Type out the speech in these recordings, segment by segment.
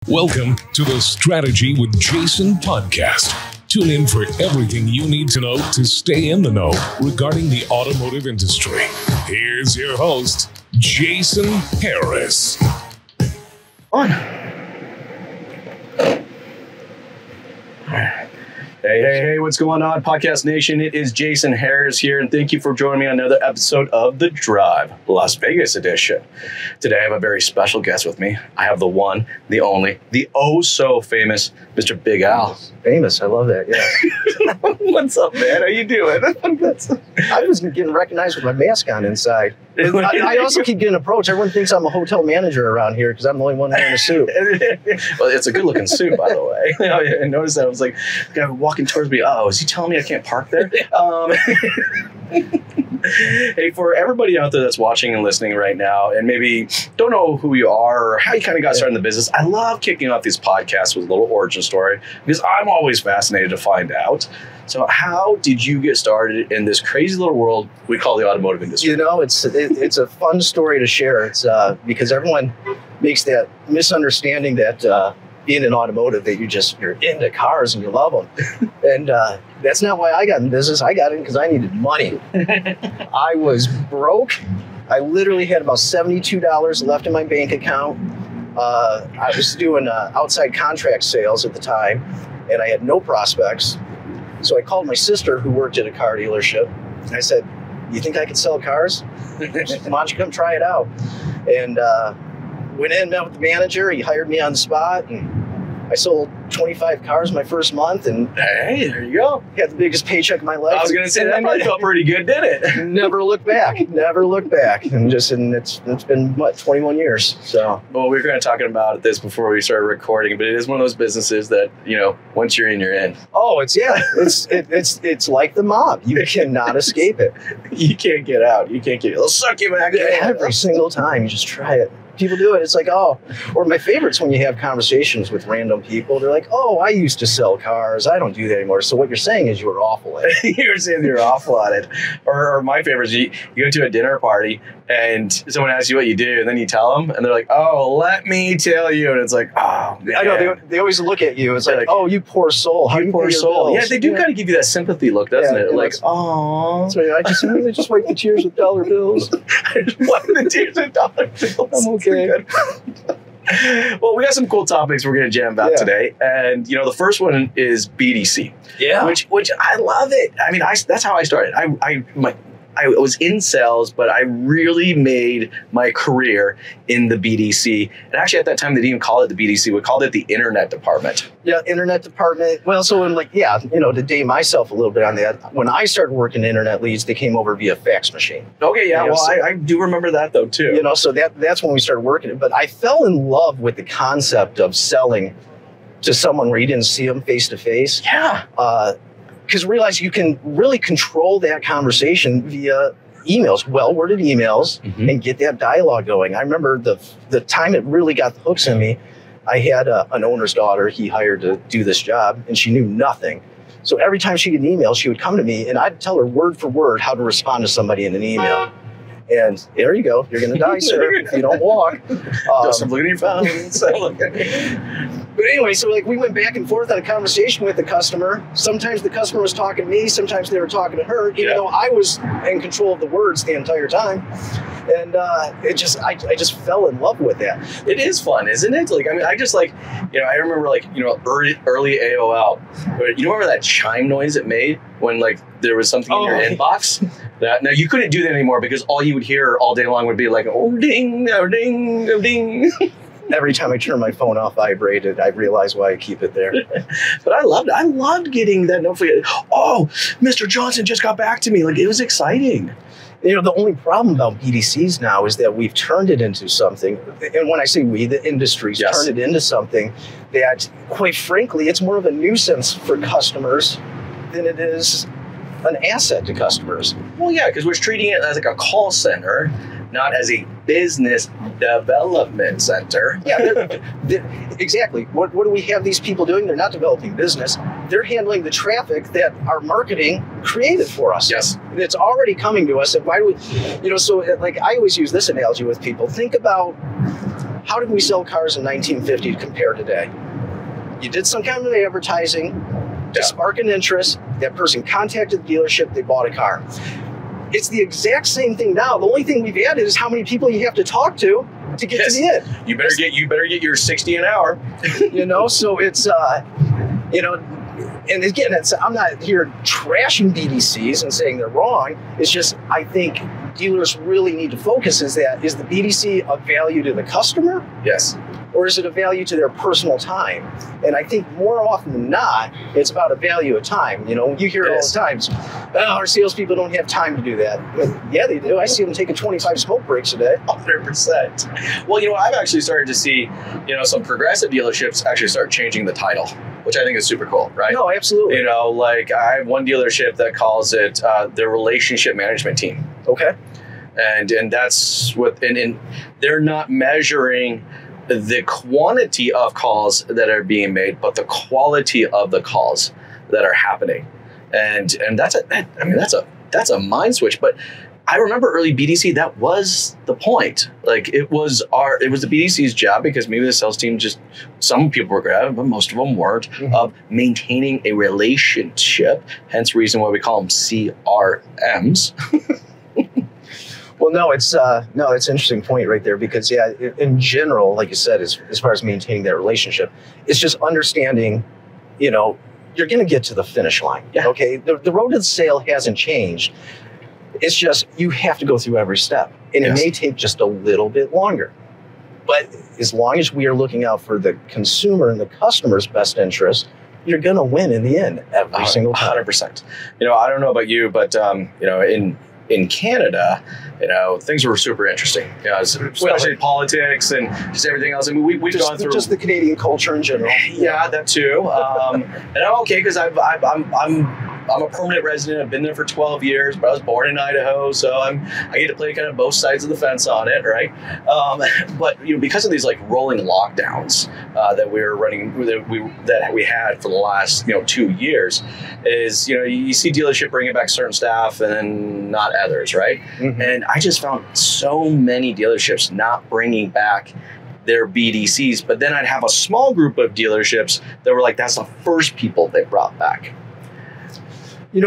Welcome to the Strategy with Jason podcast. Tune in for everything you need to know to stay in the know regarding the automotive industry. Here's your host, Jason Harris. Hey, what's going on, Podcast Nation? It is Jason Harris here, and thank you for joining me on another episode of The Drive, Las Vegas edition. Today, I have a very special guest with me. I have the one, the only, the oh-so-famous Mr. Big Al. Famous, I love that, yes. What's up, man? How you doing? I was getting recognized with my mask on inside. I also keep getting approached. Everyone thinks I'm a hotel manager around here because I'm the only one wearing a suit. Well, it's a good-looking suit, by the way. I noticed that. I was like, the guy walking towards me, oh, is he telling me I can't park there? Hey, for everybody out there that's watching and listening right now and maybe don't know who you are or how you kind of got started in the business, I love kicking off these podcasts with a little origin story because I'm always fascinated to find out. So how did you get started in this crazy little world we call the automotive industry? You know, it's a fun story to share. It's because everyone makes that misunderstanding that being in automotive that you're into cars and you love them. And that's not why I got in business. I got in because I needed money. I was broke. I literally had about $72 left in my bank account. I was doing outside contract sales at the time, and I had no prospects. So I called my sister, who worked at a car dealership, and I said, "You think I could sell cars? Why don't you come try it out?" And went in, met with the manager. He hired me on the spot, and I sold 25 cars my first month, and hey, there you go. Had the biggest paycheck of my life. I was going to say, that probably felt pretty good, didn't it? Never looked back. And it's been, 21 years. So, well, we were kind of talking about this before we started recording, but it is one of those businesses that, once you're in, you're in. Oh, it's like the mob. You cannot escape it. You can't get out. They'll suck you back in. Every single time. You just try it. People do it. It's like, oh, or my favorite's when you have conversations with random people. They're like, oh, I used to sell cars. I don't do that anymore. So what you're saying is you were awful at it. You're saying you're awful at it. Or my favorite is you go to a dinner party and someone asks you what you do, and then you tell them, and they're like, oh, let me tell you. And it's like, oh, man. I know. They always look at you. It's like, oh, you poor soul. How you poor soul. Yeah, they do kind of give you that sympathy look, doesn't it? Like, oh. I just wipe the tears with dollar bills. I just wipe the tears with dollar bills. I'm okay. Well, we got some cool topics we're going to jam about today. And, the first one is BDC. Yeah. Which I love it. I mean, that's how I started. I was in sales, but I really made my career in the BDC. And actually, at that time, they didn't even call it the BDC. We called it the Internet Department. Yeah, Internet Department. Well, so to date myself a little bit on that, when I started working Internet leads, they came over via fax machine. Okay, yeah. I do remember that, though, too. So that's when we started working it. But I fell in love with the concept of selling to someone where you didn't see them face to face. Yeah. Because realize you can really control that conversation via emails, well-worded emails, and get that dialogue going. I remember the time it really got the hooks in me. I had an owner's daughter he hired to do this job, and she knew nothing. So every time she get an email, she would come to me, and I'd tell her word for word how to respond to somebody in an email. And there you go. You're going to die, sir, if you don't walk. Just look at your phone. But anyway, so we went back and forth on a conversation with the customer. Sometimes the customer was talking to me. Sometimes they were talking to her, even though I was in control of the words the entire time. And I just fell in love with that. It is fun, isn't it? I remember early AOL. But you remember that chime noise it made when there was something in your inbox? Now you couldn't do that anymore because all you would hear all day long would be like, oh ding, oh ding, oh ding. Every time I turn my phone off vibrated, I realize why I keep it there. But I loved it. I loved getting that notification. Oh, Mr. Johnson just got back to me. It was exciting. The only problem about BDCs now is that we've turned it into something, and when I say we, the industry's turned it into something that, quite frankly, it's more of a nuisance for customers than it is an asset to customers. Well, yeah, because we're treating it as a call center, not as a business development center. Yeah, exactly. What do we have these people doing? They're not developing business. They're handling the traffic that our marketing created for us. Yes. It's already coming to us. And why do we, so I always use this analogy with people. Think about how did we sell cars in 1950 compared today? You did some kind of advertising to spark an interest. That person contacted the dealership, they bought a car. It's the exact same thing now. The only thing we've added is how many people you have to talk to get to the end. You better get your 60 an hour. So it's and again, I'm not here trashing BDCs and saying they're wrong. It's just, I think dealers really need to focus is the BDC of value to the customer? Yes. Or is it a value to their personal time? And I think more often than not, it's about a value of time. You hear it all the time. Our salespeople don't have time to do that. But yeah, they do. I see them taking 25 smoke breaks a day. 100%. Well, I've actually started to see, some progressive dealerships actually start changing the title, which I think is super cool, right? No, absolutely. Like I have one dealership that calls it their relationship management team. Okay. And that's what, and they're not measuring the quantity of calls that are being made, but the quality of the calls that are happening. And that's a mind switch. But I remember early BDC, that was the point. Like it was the BDC's job, because maybe the sales team some people were good, but most of them weren't, of maintaining a relationship. Hence the reason why we call them CRMs. Well, it's an interesting point right there, because in general, like you said, as far as maintaining that relationship, it's just understanding, you're going to get to the finish line. Yeah. Okay. The road to the sale hasn't changed. It's just, you have to go through every step, and it may take just a little bit longer. But as long as we are looking out for the consumer and the customer's best interest, you're going to win in the end every single time. 100%. I don't know about you, but, in Canada, things were super interesting. Especially politics and just everything else. I mean, we've gone through just the Canadian culture in general. Yeah, that too. And I'm okay because I'm a permanent resident. I've been there for 12 years, but I was born in Idaho, so I get to play kind of both sides of the fence on it, right? But because of these like rolling lockdowns that we were running, that we had for the last 2 years, is you see dealership bringing back certain staff and then not others, right? Mm-hmm. And I just found so many dealerships not bringing back their BDCs, but then I'd have a small group of dealerships that were like, that's the first people they brought back. And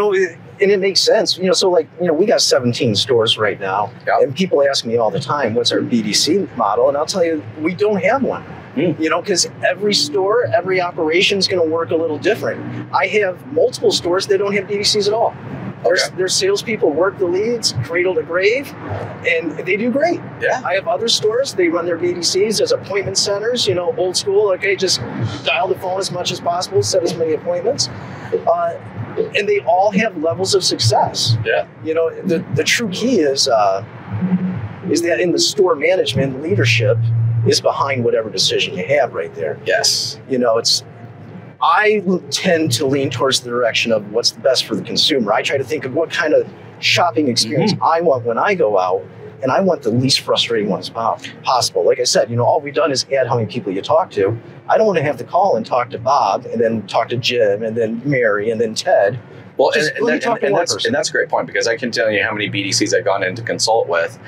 it makes sense. We got 17 stores right now. Yep. And people ask me all the time, what's our BDC model? And I'll tell you, we don't have one. Because every store, every operation is going to work a little different. I have multiple stores that don't have BDCs at all. Their salespeople work the leads, cradle to grave, and they do great. Yeah. I have other stores, they run their BDCs as appointment centers, old school. Okay, just dial the phone as much as possible, set as many appointments. And they all have levels of success. Yeah. The true key is that in the store management, leadership is behind whatever decision you have right there. Yes. I tend to lean towards the direction of what's the best for the consumer. I try to think of what kind of shopping experience I want when I go out, and I want the least frustrating one as possible. Like I said, all we've done is add how many people you talk to. I don't want to have to call and talk to Bob, and then talk to Jim, and then Mary, and then Ted. Well, and that's a great point, because I can tell you how many BDCs I've gone in to consult with,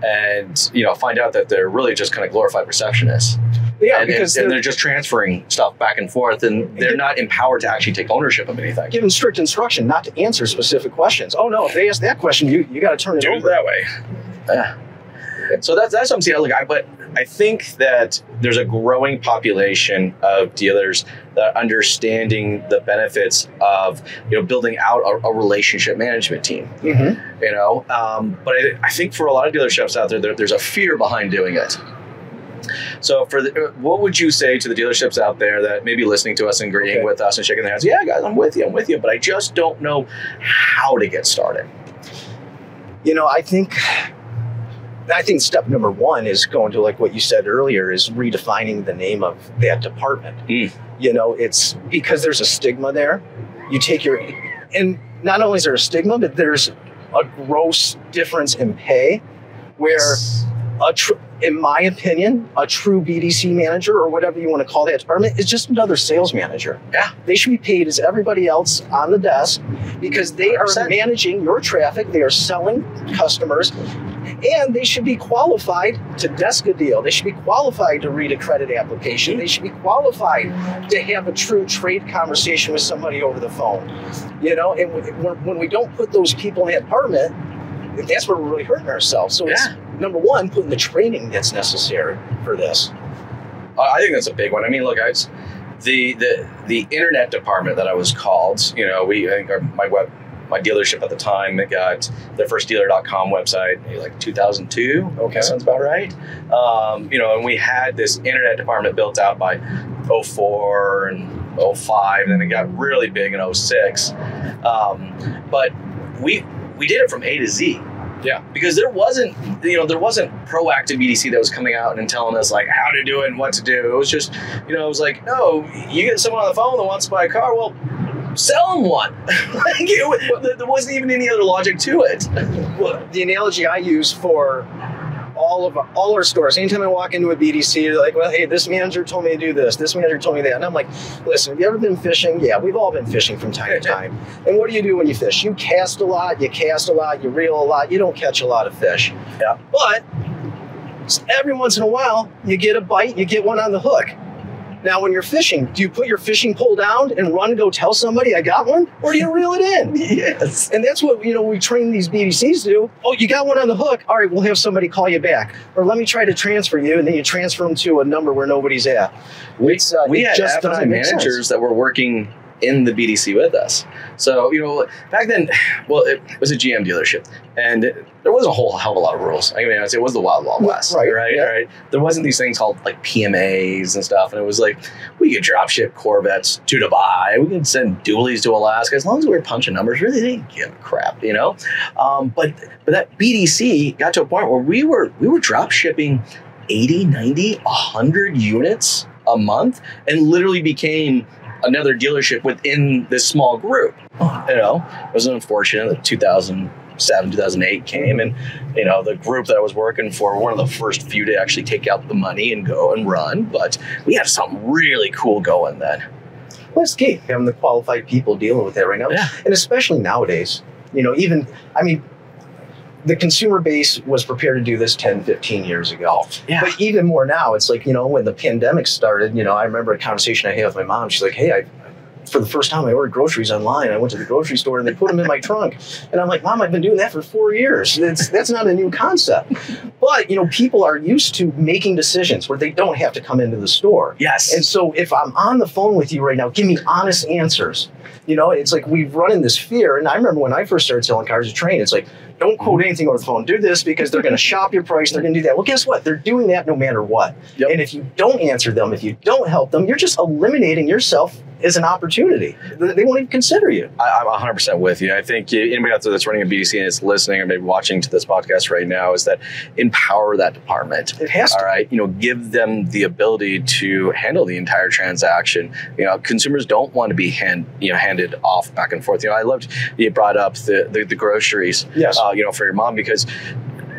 and find out that they're really just kind of glorified receptionists. Yeah, because they're just transferring stuff back and forth, and they're not empowered to actually take ownership of anything. Given strict instruction not to answer specific questions. Oh no, if they ask that question, you got to turn it over that way. Yeah. So that's what I'm seeing. But I think that there's a growing population of dealers that are understanding the benefits of building out a relationship management team. Mm-hmm. But I think for a lot of dealerships out there, there's a fear behind doing it. So what would you say to the dealerships out there that may be listening to us and agreeing with us and shaking their heads? Yeah, guys, I'm with you, but I just don't know how to get started. I think step number one is going to, like what you said earlier, is redefining the name of that department. It's because there's a stigma there. And not only is there a stigma, but there's a gross difference in pay where in my opinion, a true BDC manager, or whatever you want to call that department, is just another sales manager. Yeah. They should be paid as everybody else on the desk, because they 100%. Are managing your traffic. They are selling customers. And they should be qualified to desk a deal. They should be qualified to read a credit application. They should be qualified to have a true trade conversation with somebody over the phone. You know, and when we don't put those people in that department, that's where we're really hurting ourselves. So it's, number one, putting the training that's necessary for this. I think that's a big one. I mean, look, guys, the internet department that I was called, you know, I think my dealership at the time, they got their first dealer.com website, maybe like 2002. Okay, sounds about right. You know, and we had this internet department built out by 04 and 05, and then it got really big in 06. But we did it from A to Z. Yeah, because there wasn't proactive BDC that was coming out and telling us like how to do it and what to do. It was just, you know, it was like, no, you get someone on the phone that wants to buy a car, well, sell them one. There wasn't even any other logic to it. Well, the analogy I use for all our stores, anytime I walk into a BDC, they're like, well, hey, this manager told me to do this manager told me that. And I'm like, listen, have you ever been fishing? Yeah, we've all been fishing from time to time. And what do you do when you fish? You cast a lot, you reel a lot, you don't catch a lot of fish. Yeah. But every once in a while, you get a bite, you get one on the hook. Now, when you're fishing, do you put your fishing pole down and run and go tell somebody I got one? Or do you reel it in? Yes. And that's what, you know, we train these BDCs to do. Oh, you got one on the hook. All right, we'll have somebody call you back. Or let me try to transfer you, and then you transfer them to a number where nobody's at. We had F&I managers that were working in the BDC with us. So, you know, back then, well, it was a GM dealership, and there wasn't a whole hell of a lot of rules. I mean, it was the Wild Wild West, right? There wasn't these things called like PMAs and stuff, and it was like, we could drop ship Corvettes to Dubai, we could send dualies to Alaska, as long as we were punching numbers, really they didn't give a crap, you know? But that BDC got to a point where we were drop shipping 80, 90, 100 units a month, and literally became another dealership within this small group. You know, it was unfortunate that 2007, 2008 came, and, you know, the group that I was working for, one of the first few to actually take out the money and go and run, but we had something really cool going then. Well, it's key, having the qualified people dealing with that right now. Yeah. And especially nowadays, you know, the consumer base was prepared to do this 10, 15 years ago. Yeah. But even more now, it's like, you know, when the pandemic started, you know, I remember a conversation I had with my mom. She's like, hey, for the first time I ordered groceries online. I went to the grocery store and they put them in my trunk. And I'm like, Mom, I've been doing that for 4 years. That's not a new concept. But, you know, people are used to making decisions where they don't have to come into the store. Yes. And so if I'm on the phone with you right now, give me honest answers. You know, it's like we've run in this fear. And I remember when I first started selling cars to train, it's like, don't quote anything over the phone. Do this because they're going to shop your price. They're going to do that. Well, guess what? They're doing that no matter what. Yep. And if you don't answer them, if you don't help them, you're just eliminating yourself as an opportunity. They won't even consider you. I'm 100% with you. I think anybody out there that's running a BDC and is listening or maybe watching to this podcast right now is that empower that department. It has to. All right. You know, give them the ability to handle the entire transaction. You know, consumers don't want to be handed off back and forth. You know, I loved you brought up the groceries. Yes. You know, for your mom, because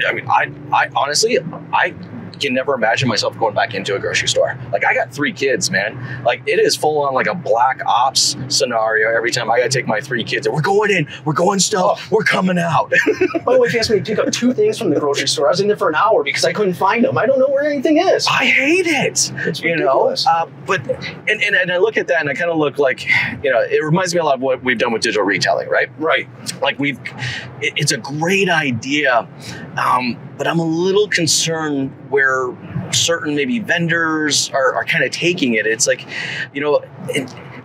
I mean, I honestly, I can never imagine myself going back into a grocery store. Like, I got 3 kids, man. Like, it is full on like a black ops scenario every time I got to take my 3 kids. We're going in, we're going stuff, we're coming out. By the way, if you asked me to pick up 2 things from the grocery store, I was in there for an hour because I couldn't find them. I don't know where anything is. I hate it. It's ridiculous. But I look at that and I kind of look like, you know, it reminds me a lot of what we've done with digital retailing, right? Right. Like it's a great idea, but I'm a little concerned where certain maybe vendors are kind of taking it. It's like, you know,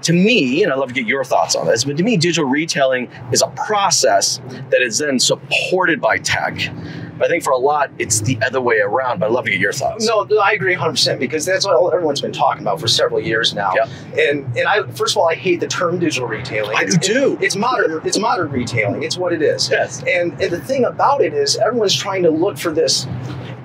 to me, and I'd love to get your thoughts on this, but to me, digital retailing is a process that is then supported by tech. But I think for a lot, it's the other way around, but I'd love to get your thoughts. No, I agree 100% because that's what everyone's been talking about for several years now. Yep. And I, first of all, I hate the term digital retailing. I do too. It's modern retailing. It's what it is. Yes. And the thing about it is everyone's trying to look for this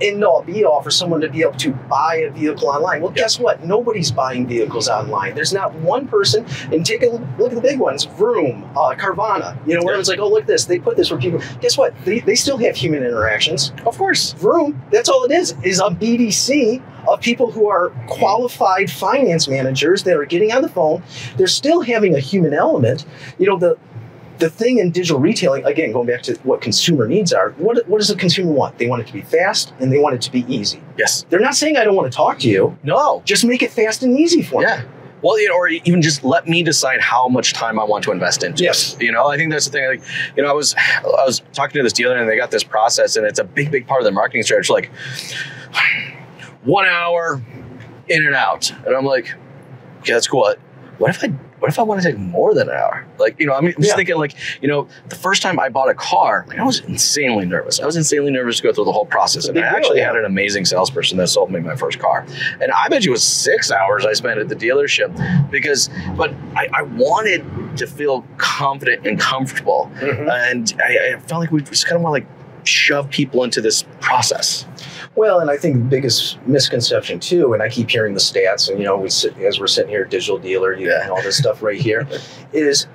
end-all be-all for someone to be able to buy a vehicle online. Well, guess what? Nobody's buying vehicles online. There's not one person, and take a look at the big ones, Vroom, Carvana, you know, where it's like, oh, look at this, they put this where people, guess what? They still have human interactions. Of course. Vroom, that's all it is a BDC of people who are qualified finance managers that are getting on the phone. They're still having a human element. You know, the thing in digital retailing, again, going back to what consumer needs are, what does the consumer want? They want it to be fast and they want it to be easy. Yes. They're not saying I don't want to talk to you. No. Just make it fast and easy for me. Yeah. Well, or even just let me decide how much time I want to invest into Yes. it. I think that's the thing. Like, I was talking to this dealer and they got this process and it's a big part of their marketing strategy. Like 1 hour in and out. And I'm like, okay, that's cool. What if I want to take more than an hour? Like, I'm just thinking like, the first time I bought a car, I was insanely nervous. I was insanely nervous to go through the whole process. And I actually had an amazing salesperson that sold me my first car. And I bet you it was 6 hours I spent at the dealership but I wanted to feel confident and comfortable. Mm-hmm. And I felt like we just kind of want to like shove people into this process. Well, and I think the biggest misconception too, and I keep hearing the stats, and as we're sitting here, digital dealer, and all this stuff right here, is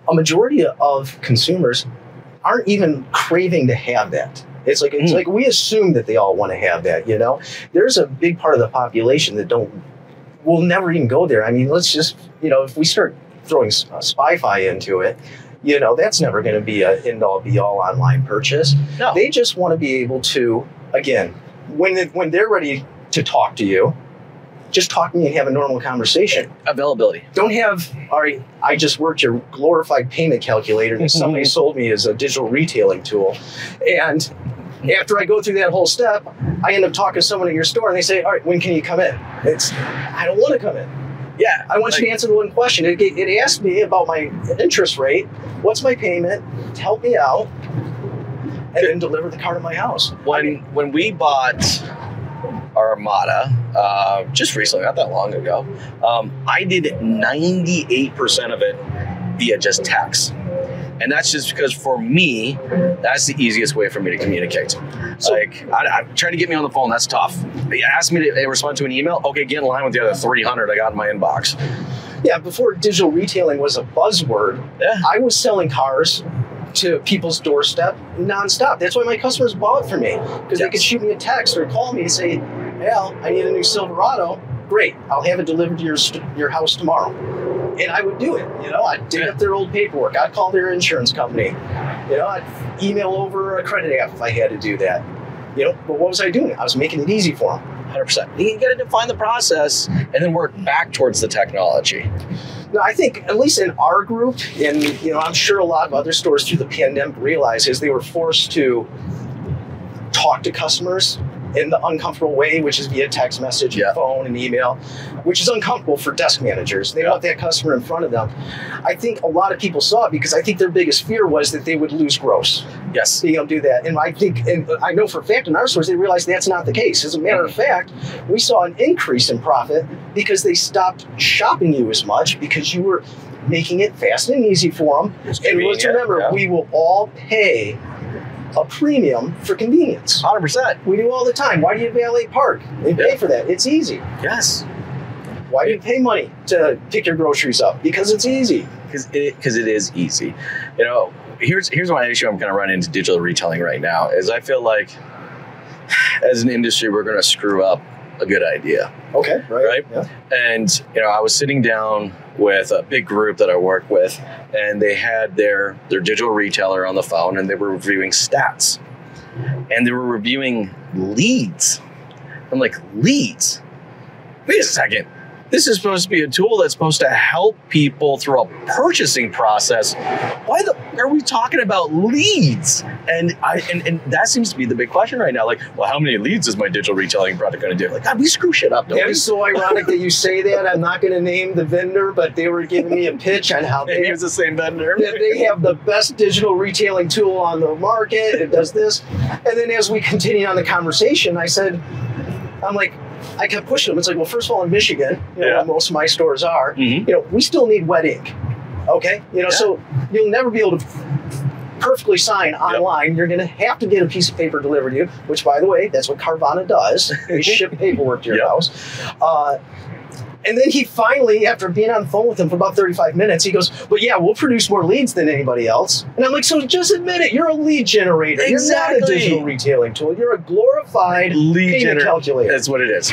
a majority of consumers aren't even craving to have that. It's like we assume that they all want to have that. There's a big part of the population that will never even go there. I mean, let's just if we start throwing Spy-Fi into it. That's never going to be an end-all, be-all online purchase. No. They just want to be able to, again, when they're ready to talk to you, just talk to me and have a normal conversation. Availability. Don't have, all right, I just worked your glorified payment calculator that somebody sold me as a digital retailing tool. And after I go through that whole step, I end up talking to someone at your store and they say, all right, when can you come in? I don't want to come in. Yeah, I want you to answer the one question. It asked me about my interest rate. What's my payment? Help me out, and then deliver the car to my house. When we bought our Armada just recently, not that long ago, I did 98% of it via just text. And that's just because for me, that's the easiest way for me to communicate. So, I try to get me on the phone. That's tough. They asked me to respond to an email. Okay, get in line with the other 300 I got in my inbox. Yeah, before digital retailing was a buzzword, I was selling cars to people's doorstep nonstop. That's why my customers bought from me, because they could shoot me a text or call me and say, Al, I need a new Silverado. Great, I'll have it delivered to your house tomorrow. And I would do it. I'd dig up their old paperwork. I'd call their insurance company. I'd email over a credit app if I had to do that. But what was I doing? I was making it easy for them. 100%. You got to define the process and then work back towards the technology. No, I think at least in our group, and I'm sure a lot of other stores through the pandemic realized as they were forced to talk to customers in the uncomfortable way, which is via text message and phone and email, which is uncomfortable for desk managers. They want that customer in front of them. I think a lot of people saw it because I think their biggest fear was that they would lose gross. Yes. Being able to do that. And I know for a fact in our stores, they realized that's not the case. As a matter of fact, we saw an increase in profit because they stopped shopping you as much because you were making it fast and easy for them. And let's remember, we will all pay a premium for convenience. 100%. We do all the time. Why do you valet park and pay for that? It's easy. Yes. Why do you pay money to pick your groceries up? Because it's easy. Because it is easy. Here's one issue I'm kind of running into digital retailing right now is I feel like as an industry we're going to screw up a good idea. Okay. Right. Yeah. And I was sitting down with a big group that I work with, and they had their digital retailer on the phone, and they were reviewing stats, and they were reviewing leads. I'm like, leads? Wait a second. This is supposed to be a tool that's supposed to help people through a purchasing process. Why are we talking about leads? And that seems to be the big question right now. Like, well, how many leads is my digital retailing product going to do? Like, God, we screw shit up, don't we? It is so ironic that you say that. I'm not going to name the vendor, but they were giving me a pitch on how they use the same vendor. They have the best digital retailing tool on the market. It does this. And then as we continued on the conversation, I kept pushing them. It's like, well, first of all, in Michigan, where most of my stores are, we still need wet ink. Okay? So you'll never be able to perfectly sign online. You're going to have to get a piece of paper delivered to you, which, by the way, that's what Carvana does. They ship paperwork to your house. And then he finally, after being on the phone with him for about 35 minutes, he goes, well, yeah, we'll produce more leads than anybody else. And I'm like, so just admit it. You're a lead generator. Exactly. You're not a digital retailing tool. You're a glorified lead payment calculator. That's what it is.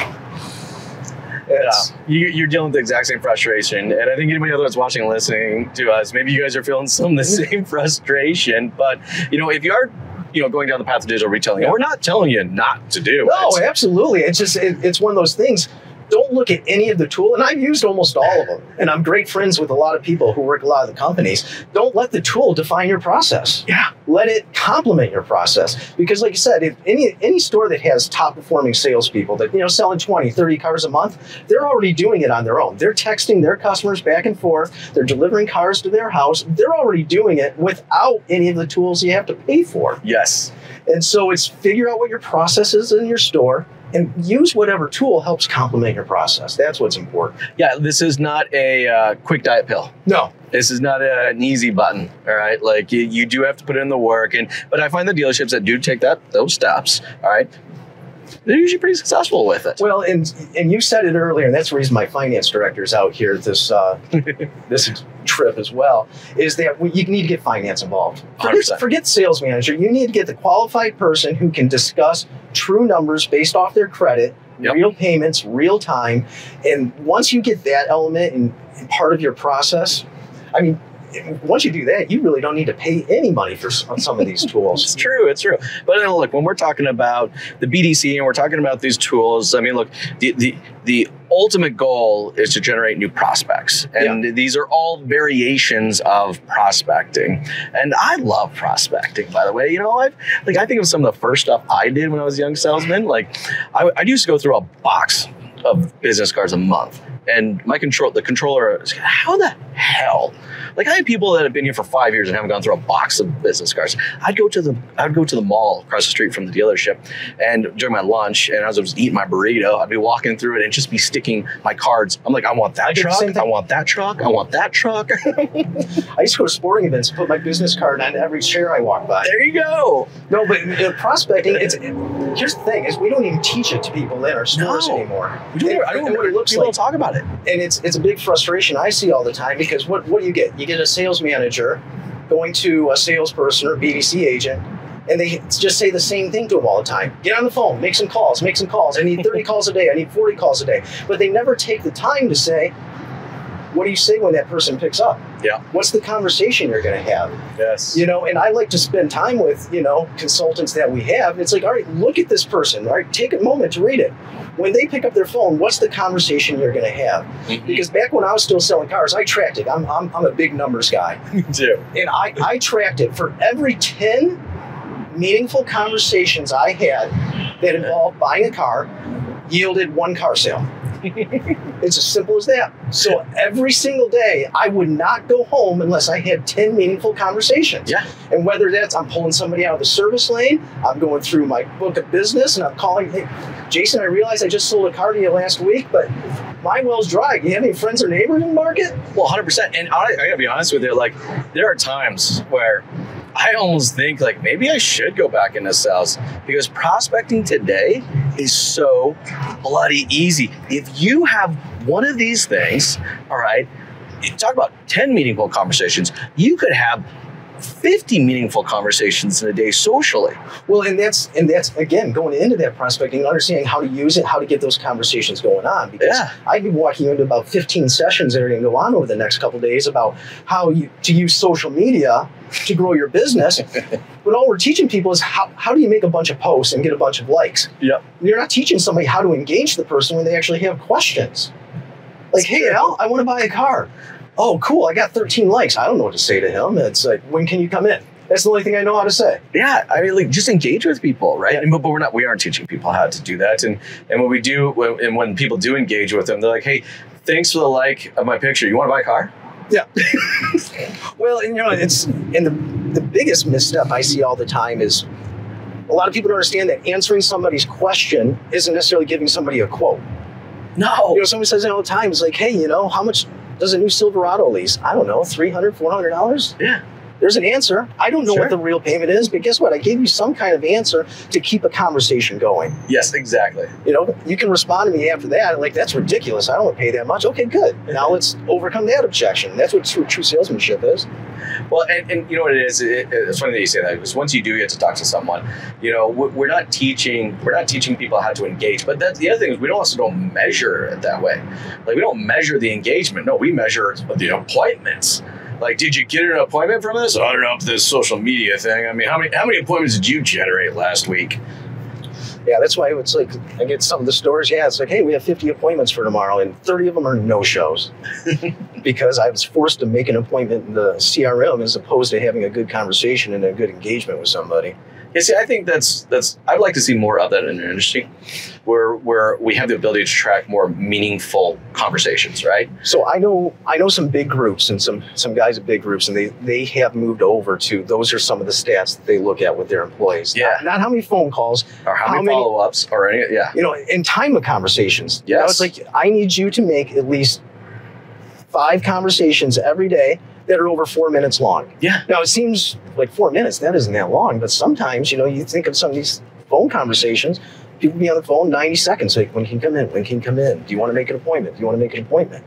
You're dealing with the exact same frustration. And I think anybody else that's watching and listening to us, maybe you guys are feeling some of the same frustration. But, if you are, going down the path of digital retailing, we're not telling you not to do it. No, absolutely. It's just, it's one of those things. Don't look at any of the tool, and I've used almost all of them, and I'm great friends with a lot of people who work a lot of the companies. Don't let the tool define your process. Yeah. Let it complement your process. Because like you said, if any store that has top performing salespeople that, selling 20, 30 cars a month, they're already doing it on their own. They're texting their customers back and forth. They're delivering cars to their house. They're already doing it without any of the tools you have to pay for. Yes. And so it's figure out what your process is in your store, and use whatever tool helps complement your process. That's what's important. Yeah, this is not a quick diet pill. No. This is not an easy button, all right? Like, you do have to put in the work. But I find the dealerships that do take those steps, all right, they're usually pretty successful with it. Well, and you said it earlier, and that's the reason my finance director is out here this this trip as well, is that you need to get finance involved. Forget the sales manager. You need to get the qualified person who can discuss true numbers based off their credit, real payments, real time. And once you get that element and part of your process, once you do that, you really don't need to pay any money for some of these tools. It's true. But look, when we're talking about the BDC and we're talking about these tools, look, the ultimate goal is to generate new prospects. And these are all variations of prospecting. And I love prospecting, by the way. I think of some of the first stuff I did when I was a young salesman. Like, I used to go through a box of business cards a month. And the controller, how the hell? Like, I had people that have been here for 5 years and haven't gone through a box of business cards. I'd go to the mall across the street from the dealership, and during my lunch, and as I was eating my burrito, I'd be walking through it and just be sticking my cards. I'm like, I want that truck. I want that truck. I want that truck. I used to go to sporting events and put my business card on every chair I walked by. There you go. No, but prospecting, here's the thing, is we don't even teach it to people in our stores anymore. I don't know what it looks like. People don't talk about it. And it's a big frustration I see all the time, because what do you get? You get a sales manager going to a salesperson or BDC agent, and they just say the same thing to them all the time. Get on the phone, make some calls. I need 30 calls a day. I need 40 calls a day. But they never take the time to say, what do you say when that person picks up? Yeah. What's the conversation you're going to have? Yes. And I like to spend time with, consultants that we have. It's like, all right, look at this person. All right, take a moment to read it. When they pick up their phone, what's the conversation you're going to have? Mm-hmm. Because back when I was still selling cars, I tracked it. I'm a big numbers guy. Me too. And I tracked it. For every 10 meaningful conversations I had that involved buying a car, yielded one car sale. It's as simple as that. So every single day, I would not go home unless I had 10 meaningful conversations. Yeah. And whether that's I'm pulling somebody out of the service lane, I'm going through my book of business, and I'm calling, hey, Jason, I realized I just sold a car to you last week, but my well's dry. Do you have any friends or neighbors in the market? Well, 100%. And I gotta be honest with you, like, there are times where I almost think, like, maybe I should go back into sales, because prospecting today is so bloody easy. If you have one of these things, all right, talk about 10 meaningful conversations, you could have 50 meaningful conversations in a day socially. Well, and that's again, going into that prospecting, understanding how to use it, how to get those conversations going on. Because I'd be walking into about 15 sessions that are going to go on over the next couple of days about how to use social media to grow your business. But all we're teaching people is how do you make a bunch of posts and get a bunch of likes? Yep. You're not teaching somebody how to engage the person when they actually have questions. Like, hey, Al, I want to buy a car. Oh, cool, I got 13 likes. I don't know what to say to him. It's like, when can you come in? That's the only thing I know how to say. Yeah, I mean, like, just engage with people, right? Yeah. But we aren't teaching people how to do that. And what we do, when people do engage with them, they're like, hey, thanks for the like of my picture. You want to buy a car? Yeah. Well, and the biggest misstep I see all the time is a lot of people don't understand that answering somebody's question isn't necessarily giving somebody a quote. No. Somebody says it all the time. It's like, hey, how much does a new Silverado lease? I don't know, $300, $400? Yeah. There's an answer. I don't know what the real payment is, but guess what? I gave you some kind of answer to keep a conversation going. Yes, exactly. You know, you can respond to me after that, like, that's ridiculous. I don't want to pay that much. Okay, good. Now let's overcome that objection. That's what true salesmanship is. Well, and you know what it is? It's funny that you say that, because once you do get to talk to someone, you know, we're not teaching people how to engage. But that's the other thing is we also don't measure it that way. Like, we don't measure the engagement. No, we measure the appointments. Like, did you get an appointment from this? I don't know, this social media thing. I mean, how many appointments did you generate last week? Yeah, that's why it's like, I get some of the stores, it's like, hey, we have 50 appointments for tomorrow, and 30 of them are no-shows. Because I was forced to make an appointment in the CRM as opposed to having a good conversation and a good engagement with somebody. Yeah, see, I think that's I'd like to see more of that in our industry, where we have the ability to track more meaningful conversations, right? So I know some big groups and some guys at big groups, and they have moved over to, those are some of the stats that they look at with their employees. Yeah. Not how many phone calls. Or how many follow-ups or any, yeah. You know, in time of conversations. Yes. You know, it's like, I need you to make at least 5 conversations every day that are over 4 minutes long. Yeah. Now, it seems like 4 minutes, that isn't that long, but sometimes, you know, you think of some of these phone conversations, people be on the phone 90 seconds, like, when can you come in? When can you come in? Do you want to make an appointment? Do you want to make an appointment?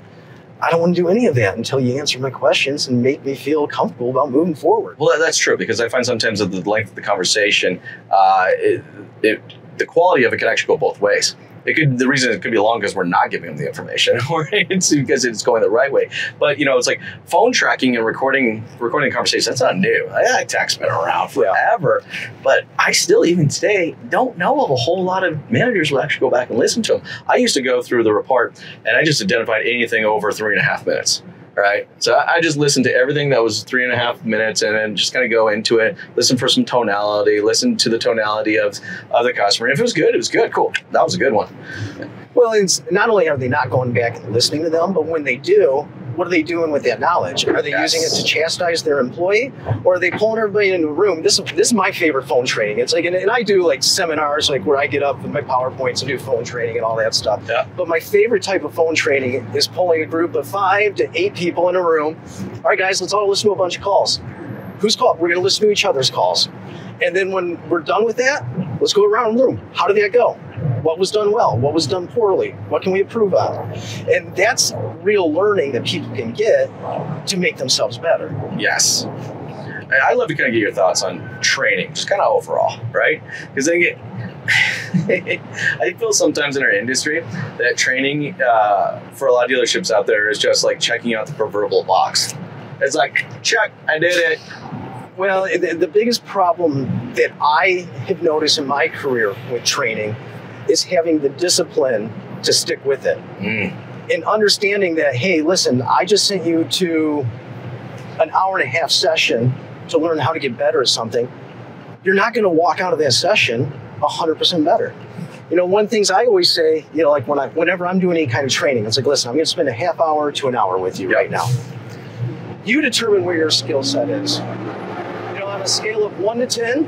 I don't want to do any of that until you answer my questions and make me feel comfortable about moving forward. Well, that's true, because I find sometimes that the length of the conversation, the quality of it can actually go both ways. The reason it could be long because we're not giving them the information, or it's because it's going the right way. But, you know, it's like phone tracking and recording conversations. That's not new. That tech's been around forever. Yeah. But I still, even today, don't know of a whole lot of managers who actually go back and listen to them. I used to go through the report, and I just identified anything over 3.5 minutes. Right. So I just listened to everything that was 3.5 minutes, and then just kind of go into it, listen for some tonality, listen to the tonality of the customer. And if it was good, it was good. Cool. That was a good one. Well, it's not only are they not going back and listening to them, but when they do, what are they doing with that knowledge? Are they using it to chastise their employee, or are they pulling everybody into a room? This is my favorite phone training. It's like, and I do like seminars, like where I get up with my PowerPoints and do phone training and all that stuff. Yeah. But my favorite type of phone training is pulling a group of 5 to 8 people in a room. All right, guys, let's all listen to a bunch of calls. Who's called? We're going to listen to each other's calls. And then when we're done with that, let's go around the room. How did that go? What was done well? What was done poorly? What can we improve on? And that's real learning that people can get to make themselves better. Yes. I'd love to kind of get your thoughts on training, just kind of overall, right? Because I feel sometimes in our industry that training for a lot of dealerships out there is just like checking out the proverbial box. It's like, check, I did it. Well, the biggest problem that I have noticed in my career with training is having the discipline to stick with it. And understanding that, hey, listen, I just sent you to an 1.5-hour session to learn how to get better at something. You're not going to walk out of that session 100% better. You know, one of the things I always say, you know, like whenever I'm doing any kind of training, it's like, listen, I'm going to spend a half hour to an hour with you right now. You determine where your skill set is. You know, on a scale of 1 to 10,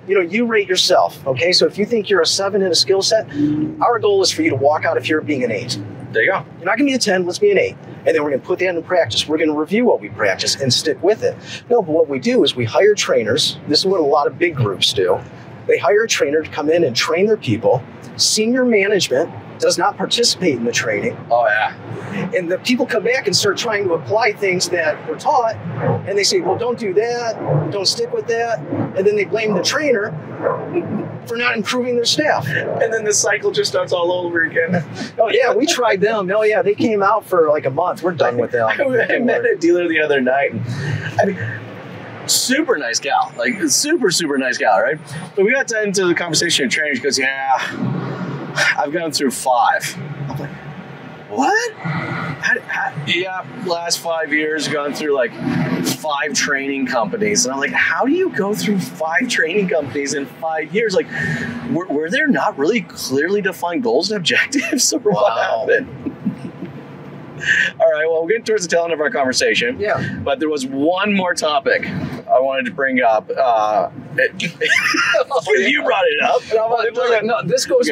you know, you rate yourself, okay? So if you think you're a 7 in a skill set, our goal is for you to walk out of here being an 8. There you go. You're not gonna be a 10, let's be an 8. And then we're gonna put that into practice. We're gonna review what we practice and stick with it. No, but what we do is we hire trainers. This is what a lot of big groups do. They hire a trainer to come in and train their people. Senior management does not participate in the training. Oh, yeah. And the people come back and start trying to apply things that were taught, and they say, well, don't do that, don't stick with that, and then they blame the trainer for not improving their staff. And then the cycle just starts all over again. Oh, yeah, we tried them. Oh, yeah, they came out for like a month. We're done with them. I met a dealer the other night. I mean, super nice gal, like super, super nice gal, right? But we got into the conversation and training. She goes, yeah, I've gone through 5. I'm like, what? Yeah, last 5 years, gone through like 5 training companies. And I'm like, how do you go through 5 training companies in 5 years? Like, were there not really clearly defined goals and objectives? Or what happened? All right, well, we're getting towards the tail end of our conversation. Yeah. But there was one more topic I wanted to bring up. You brought it up. No, this goes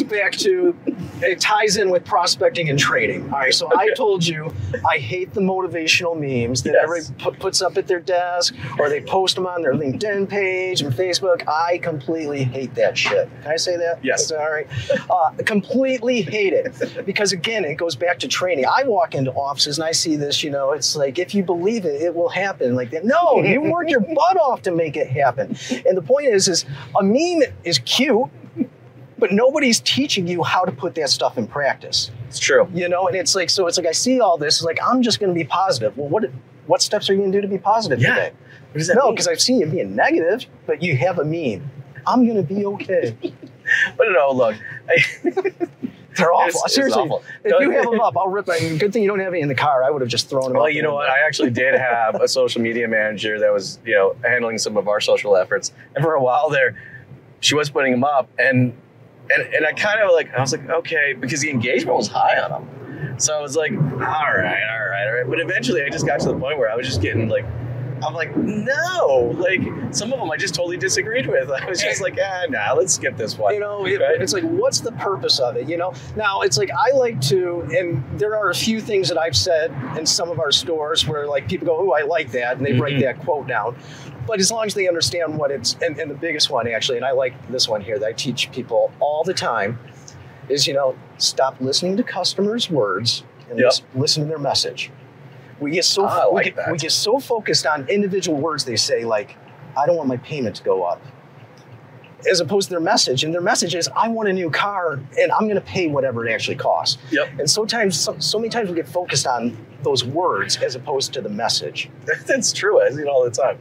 back to it ties in with prospecting and trading. All right, so I told you I hate the motivational memes that everybody puts up at their desk, or they post them on their LinkedIn page and Facebook. I completely hate that shit. Can I say that? Yes. Is that all right? Completely hate it, because again, it goes back to training. I walk into offices and I see this, it's like, if you believe it, it will happen. Like that. No, you work your butt off to make it happen. And the point is a meme is cute, but nobody's teaching you how to put that stuff in practice. It's true. And it's like, I see all this, it's like, I'm just going to be positive. Well, what steps are you going to do to be positive today? What does that mean? Because I've seen you being negative, but you have a meme. I'm going to be okay. But no, look. They're awful. Seriously, awful. If you have them up, I'll rip them. Good thing you don't have any in the car. I would have just thrown them up. Well, you know what? I actually did have a social media manager that was, handling some of our social efforts. And for a while there, she was putting them up. And I kind of I was like, okay, because the engagement was high on them. So I was like, all right. But eventually I just got to the point where I was just getting I'm like, no, some of them I just totally disagreed with. I was just like, nah, let's skip this one. It's like, what's the purpose of it? Now it's like, I like to, and there are a few things that I've said in some of our stores where people go, oh, I like that. And they write that quote down. But as long as they understand what it's, and the biggest one actually, and I like this one here that I teach people all the time is, stop listening to customers' words and just listen to their message. We get so we get so focused on individual words they say, like, I don't want my payment to go up, as opposed to their message. And their message is, I want a new car and I'm going to pay whatever it actually costs. Yep. And so many times we get focused on those words as opposed to the message. That's true. I see it all the time.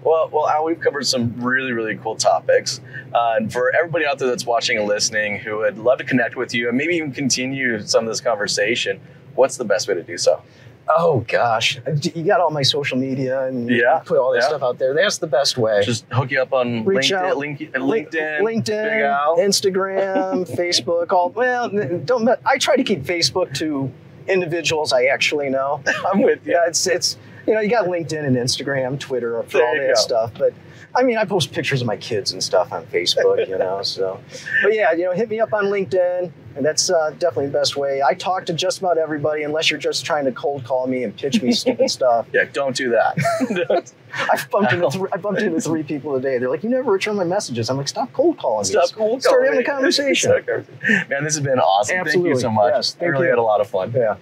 Well, Al, we've covered some really, really cool topics. And for everybody out there that's watching and listening who would love to connect with you and maybe even continue some of this conversation, what's the best way to do so? Oh, gosh. You got all my social media and you put all that stuff out there. That's the best way. Just hook you up on LinkedIn, Big Al. Instagram, Facebook. I try to keep Facebook to individuals I actually know. I'm with you. Yeah, it's you got LinkedIn and Instagram, Twitter for all that stuff. But I post pictures of my kids and stuff on Facebook, so. But yeah, hit me up on LinkedIn, and that's definitely the best way. I talk to just about everybody, unless you're just trying to cold call me and pitch me stupid stuff. Yeah, don't do that. I bumped into 3 people today. They're like, you never return my messages. I'm like, stop cold calling me. Start having a conversation. Man, this has been awesome. Absolutely. Thank you so much. Yes, I really had a lot of fun. Yeah.